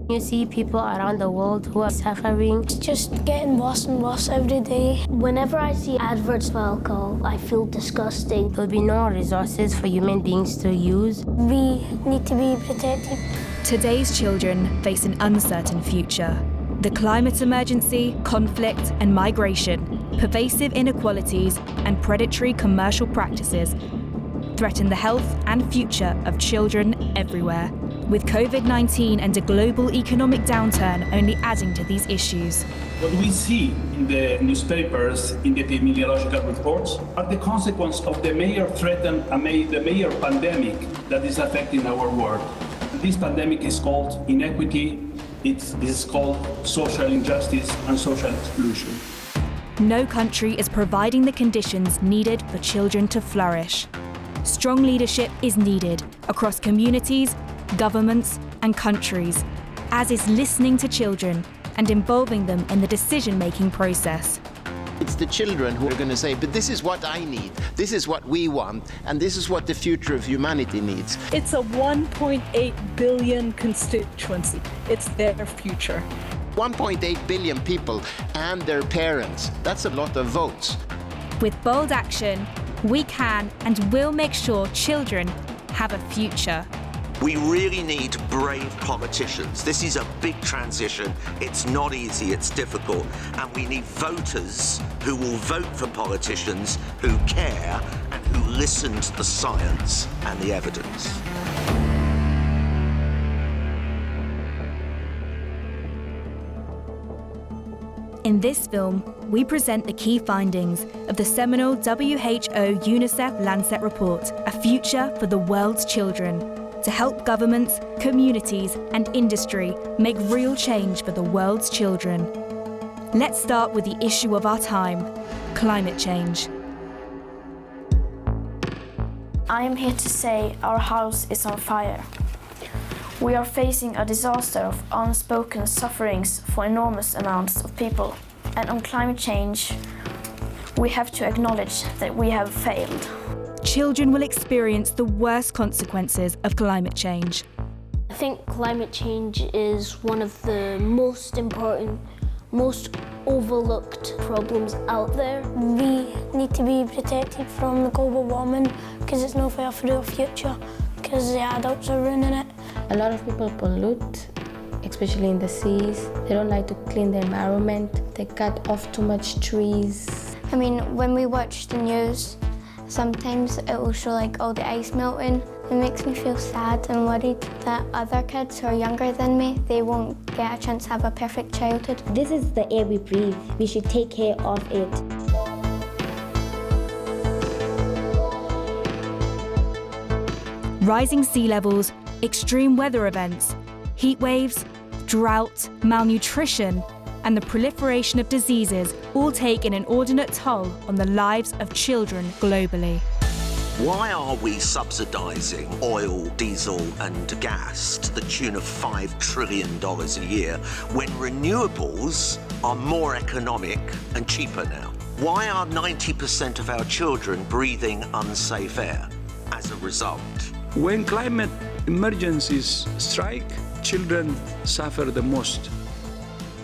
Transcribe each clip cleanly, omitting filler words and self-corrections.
You see people around the world who are suffering. It's just getting worse and worse every day. Whenever I see adverts for alcohol, I feel disgusting. There'll be no resources for human beings to use. We need to be protected. Today's children face an uncertain future. The climate emergency, conflict and migration, pervasive inequalities and predatory commercial practices threaten the health and future of children everywhere, with COVID-19 and a global economic downturn only adding to these issues. What we see in the newspapers, in the epidemiological reports, are the consequence of the major pandemic that is affecting our world. This pandemic is called inequity, it is called social injustice and social exclusion. No country is providing the conditions needed for children to flourish. Strong leadership is needed across communities, governments and countries, as is listening to children and involving them in the decision-making process. It's the children who are going to say, but this is what I need, this is what we want, and this is what the future of humanity needs. It's a 1.8 billion constituency. It's their future. 1.8 billion people and their parents. That's a lot of votes. With bold action, we can and will make sure children have a future. We really need brave politicians. This is a big transition. It's not easy, it's difficult. And we need voters who will vote for politicians who care and who listen to the science and the evidence. In this film, we present the key findings of the seminal WHO UNICEF Lancet report, A Future for the World's Children, to help governments, communities and industry make real change for the world's children. Let's start with the issue of our time, climate change. I am here to say our house is on fire. We are facing a disaster of unspoken sufferings for enormous amounts of people. And on climate change, we have to acknowledge that we have failed. Children will experience the worst consequences of climate change. I think climate change is one of the most important, most overlooked problems out there. We need to be protected from the global warming because it's no fair for our future, because the adults are ruining it. A lot of people pollute, especially in the seas. They don't like to clean the environment. They cut off too much trees. I mean, when we watch the news, sometimes it will show like all the ice melting. It makes me feel sad and worried that other kids who are younger than me, they won't get a chance to have a perfect childhood. This is the air we breathe. We should take care of it. Rising sea levels, extreme weather events, heat waves, drought, malnutrition, and the proliferation of diseases all take an inordinate toll on the lives of children globally. Why are we subsidising oil, diesel and gas to the tune of $5 trillion a year when renewables are more economic and cheaper now? Why are 90% of our children breathing unsafe air as a result? When climate emergencies strike, children suffer the most.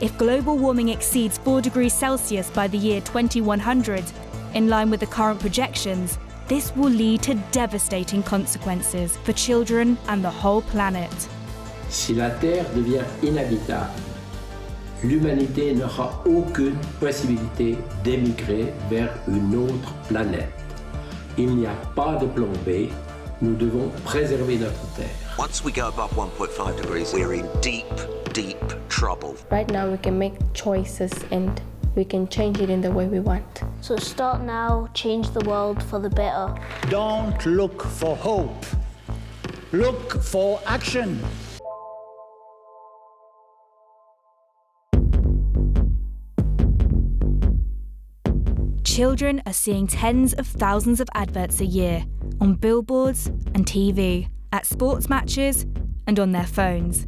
If global warming exceeds 4 degrees Celsius by the year 2100, in line with the current projections, this will lead to devastating consequences for children and the whole planet. Si la Terre devient inhabitable, l'humanité n'aura aucune possibilité d'émigrer vers une autre planète. Il n'y a pas de plan B. Nous devons préserver notre Terre. Once we go above 1.5 degrees, we're in deep, deep trouble. Right now we can make choices and we can change it in the way we want. So start now, change the world for the better. Don't look for hope. Look for action. Children are seeing tens of thousands of adverts a year on billboards and TV, at sports matches and on their phones.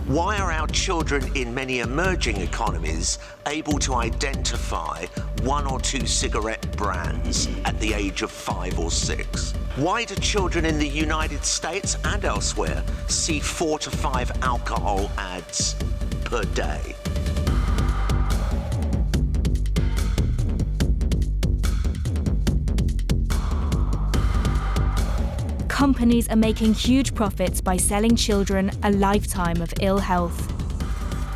Why are our children in many emerging economies able to identify 1 or 2 cigarette brands at the age of 5 or 6? Why do children in the United States and elsewhere see 4 to 5 alcohol ads per day? Companies are making huge profits by selling children a lifetime of ill health.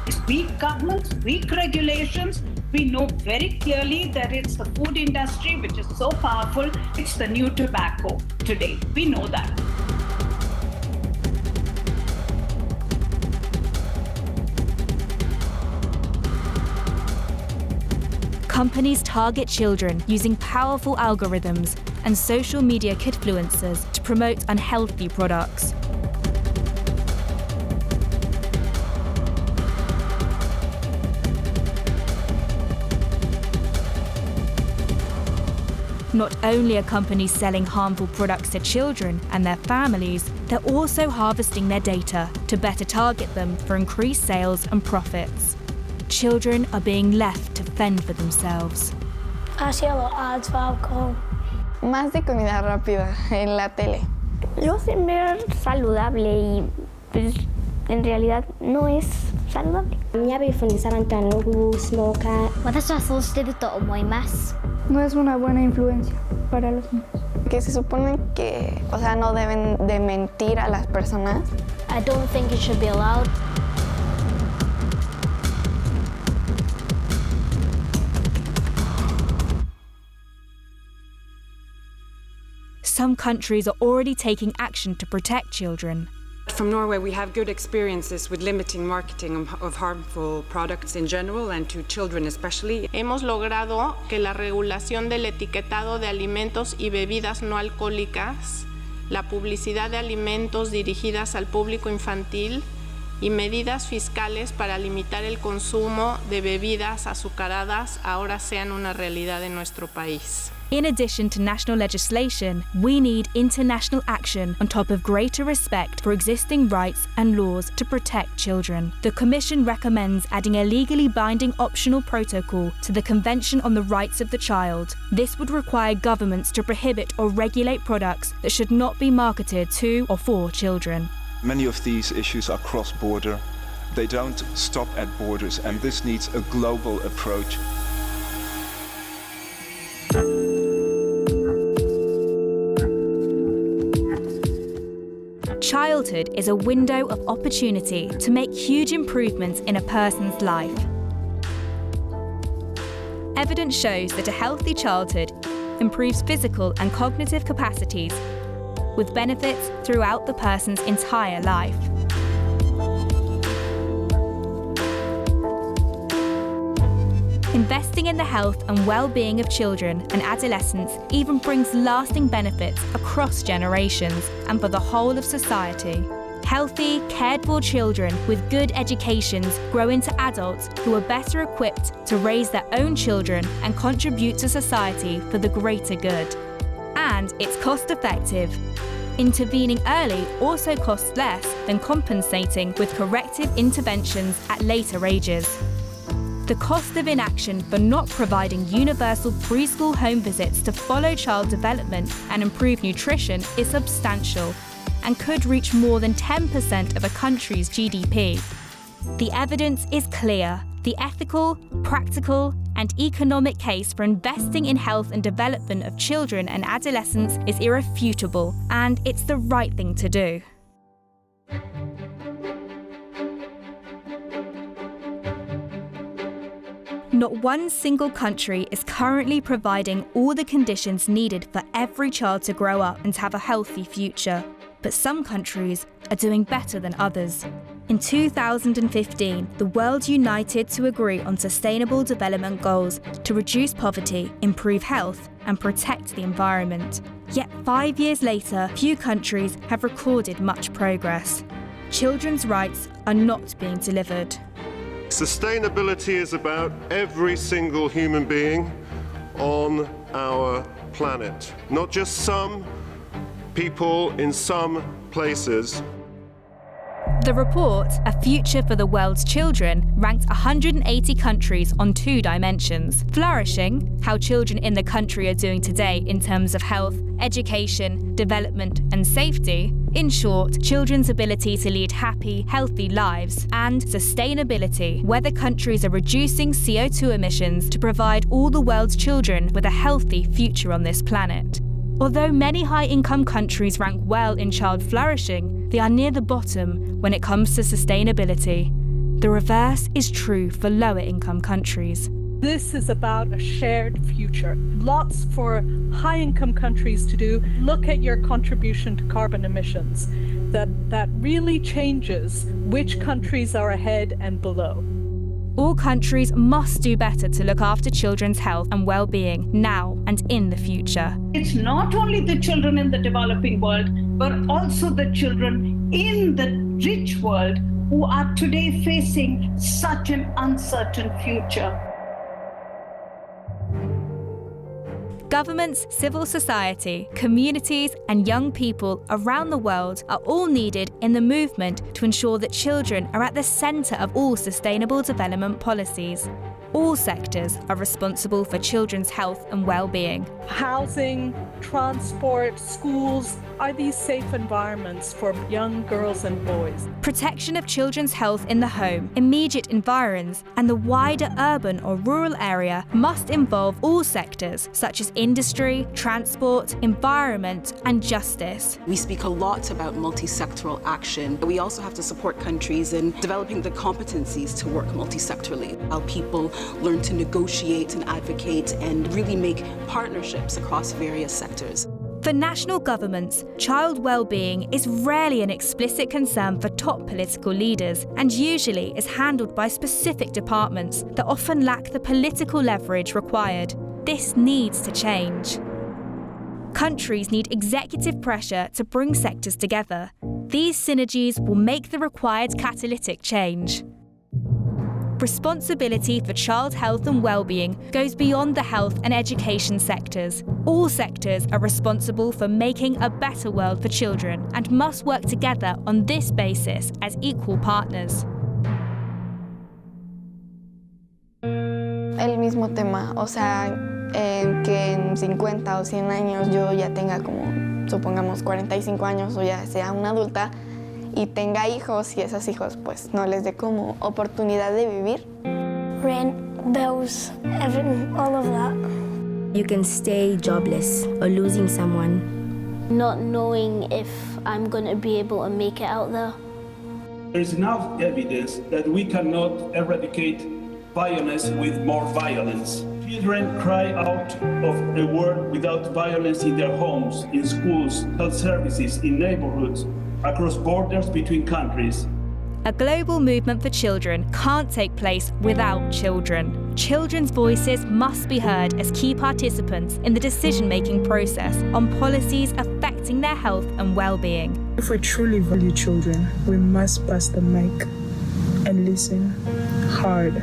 It's weak governments, weak regulations. We know very clearly that it's the food industry which is so powerful. It's the new tobacco today. We know that. Companies target children using powerful algorithms and social media kidfluencers to promote unhealthy products. Not only are companies selling harmful products to children and their families, they're also harvesting their data to better target them for increased sales and profits. Children are being left to fend for themselves. I see a lot of ads for alcohol. Más de comida rápida en la tele. Lo hacen ver saludable y pues en realidad no es saludable. No es una buena influencia para los niños. Que se supone que, no deben de mentir a las personas. I don't think it should be allowed. Some countries are already taking action to protect children. From Norway, we have good experiences with limiting marketing of harmful products in general and to children especially. Hemos logrado que la regulación del etiquetado de alimentos y bebidas no alcohólicas, la publicidad de alimentos dirigidas al público infantil y medidas fiscales para limitar el consumo de bebidas azucaradas ahora sean una realidad en nuestro país. In addition to national legislation, we need international action on top of greater respect for existing rights and laws to protect children. The Commission recommends adding a legally binding optional protocol to the Convention on the Rights of the Child. This would require governments to prohibit or regulate products that should not be marketed to or for children. Many of these issues are cross-border. They don't stop at borders, and this needs a global approach. Childhood is a window of opportunity to make huge improvements in a person's life. Evidence shows that a healthy childhood improves physical and cognitive capacities, with benefits throughout the person's entire life. Investing in the health and well-being of children and adolescents even brings lasting benefits across generations and for the whole of society. Healthy, cared-for children with good educations grow into adults who are better equipped to raise their own children and contribute to society for the greater good. And it's cost-effective. Intervening early also costs less than compensating with corrective interventions at later ages. The cost of inaction for not providing universal preschool home visits to follow child development and improve nutrition is substantial and could reach more than 10% of a country's GDP. The evidence is clear. The ethical, practical, and economic case for investing in health and development of children and adolescents is irrefutable, and it's the right thing to do. Not one single country is currently providing all the conditions needed for every child to grow up and have a healthy future. But some countries are doing better than others. In 2015, the world united to agree on Sustainable Development Goals to reduce poverty, improve health, and protect the environment. Yet 5 years later, few countries have recorded much progress. Children's rights are not being delivered. Sustainability is about every single human being on our planet, not just some people in some places. The report, A Future for the World's Children, ranked 180 countries on 2 dimensions. Flourishing, how children in the country are doing today in terms of health, education, development and safety. In short, children's ability to lead happy, healthy lives. And sustainability, whether countries are reducing CO2 emissions to provide all the world's children with a healthy future on this planet. Although many high-income countries rank well in child flourishing, they are near the bottom when it comes to sustainability. The reverse is true for lower-income countries. This is about a shared future. Lots for high-income countries to do. Look at your contribution to carbon emissions. That really changes which countries are ahead and below. All countries must do better to look after children's health and well-being now and in the future. It's not only the children in the developing world, but also the children in the rich world who are today facing such an uncertain future. Governments, civil society, communities, and young people around the world are all needed in the movement to ensure that children are at the centre of all sustainable development policies. All sectors are responsible for children's health and well-being. Housing, transport, schools, are these safe environments for young girls and boys? Protection of children's health in the home, immediate environs, and the wider urban or rural area must involve all sectors, such as industry, transport, environment, and justice. We speak a lot about multi-sectoral action. We also have to support countries in developing the competencies to work multi-sectorally. How people learn to negotiate and advocate and really make partnerships across various sectors. For national governments, child well-being is rarely an explicit concern for top political leaders and usually is handled by specific departments that often lack the political leverage required. This needs to change. Countries need executive pressure to bring sectors together. These synergies will make the required catalytic change. Responsibility for child health and well-being goes beyond the health and education sectors. All sectors are responsible for making a better world for children and must work together on this basis as equal partners. El mismo tema, o sea, que en 50 o 100 años yo ya tenga como, supongamos, 45 años o ya sea una adulta, y tenga hijos y esos hijos pues no les dé como oportunidad de vivir. Rent, bills, everything, all of that. You can stay jobless or losing someone. Not knowing if I'm going to be able to make it out there. There is enough evidence that we cannot eradicate violence with more violence. Children cry out of a world without violence in their homes, in schools, health services, in neighborhoods, across borders between countries. A global movement for children can't take place without children. Children's voices must be heard as key participants in the decision-making process on policies affecting their health and well-being. If we truly value children, we must pass the mic and listen hard.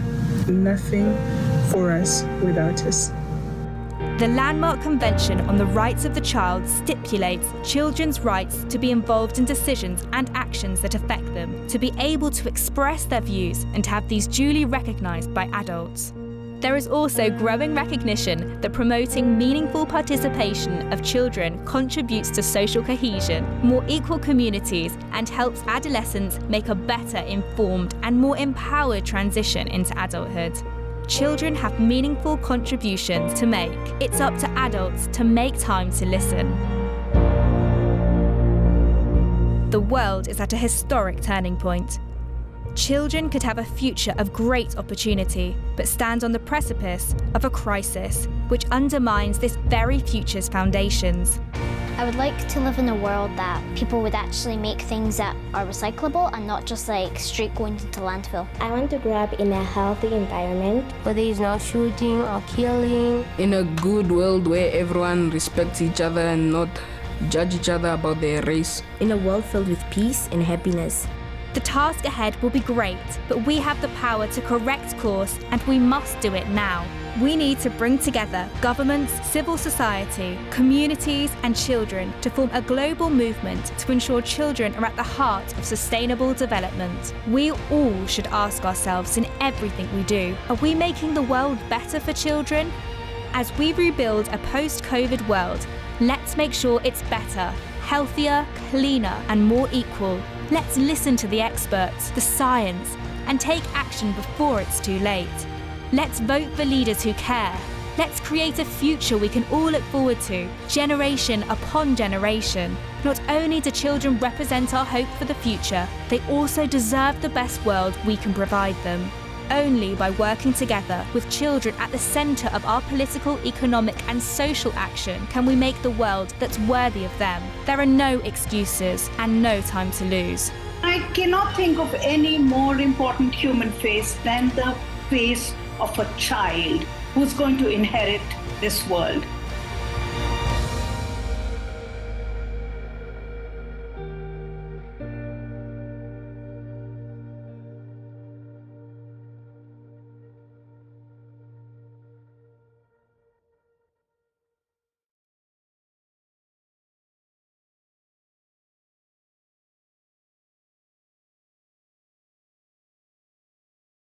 Nothing for us without us. The Landmark Convention on the Rights of the Child stipulates children's rights to be involved in decisions and actions that affect them, to be able to express their views and to have these duly recognised by adults. There is also growing recognition that promoting meaningful participation of children contributes to social cohesion, more equal communities, and helps adolescents make a better informed and more empowered transition into adulthood. Children have meaningful contributions to make. It's up to adults to make time to listen. The world is at a historic turning point. Children could have a future of great opportunity, but stand on the precipice of a crisis, which undermines this very future's foundations. I would like to live in a world that people would actually make things that are recyclable and not just like straight going into landfill. I want to grow up in a healthy environment where there is no shooting or killing. In a good world where everyone respects each other and not judge each other about their race. In a world filled with peace and happiness. The task ahead will be great, but we have the power to correct course, and we must do it now. We need to bring together governments, civil society, communities, and children to form a global movement to ensure children are at the heart of sustainable development. We all should ask ourselves in everything we do, are we making the world better for children? As we rebuild a post-COVID world, let's make sure it's better, healthier, cleaner, and more equal. Let's listen to the experts, the science, and take action before it's too late. Let's vote for leaders who care. Let's create a future we can all look forward to, generation upon generation. Not only do children represent our hope for the future, they also deserve the best world we can provide them. Only by working together with children at the centre of our political, economic and social action can we make the world that's worthy of them. There are no excuses and no time to lose. I cannot think of any more important human face than the face of a child who's going to inherit this world.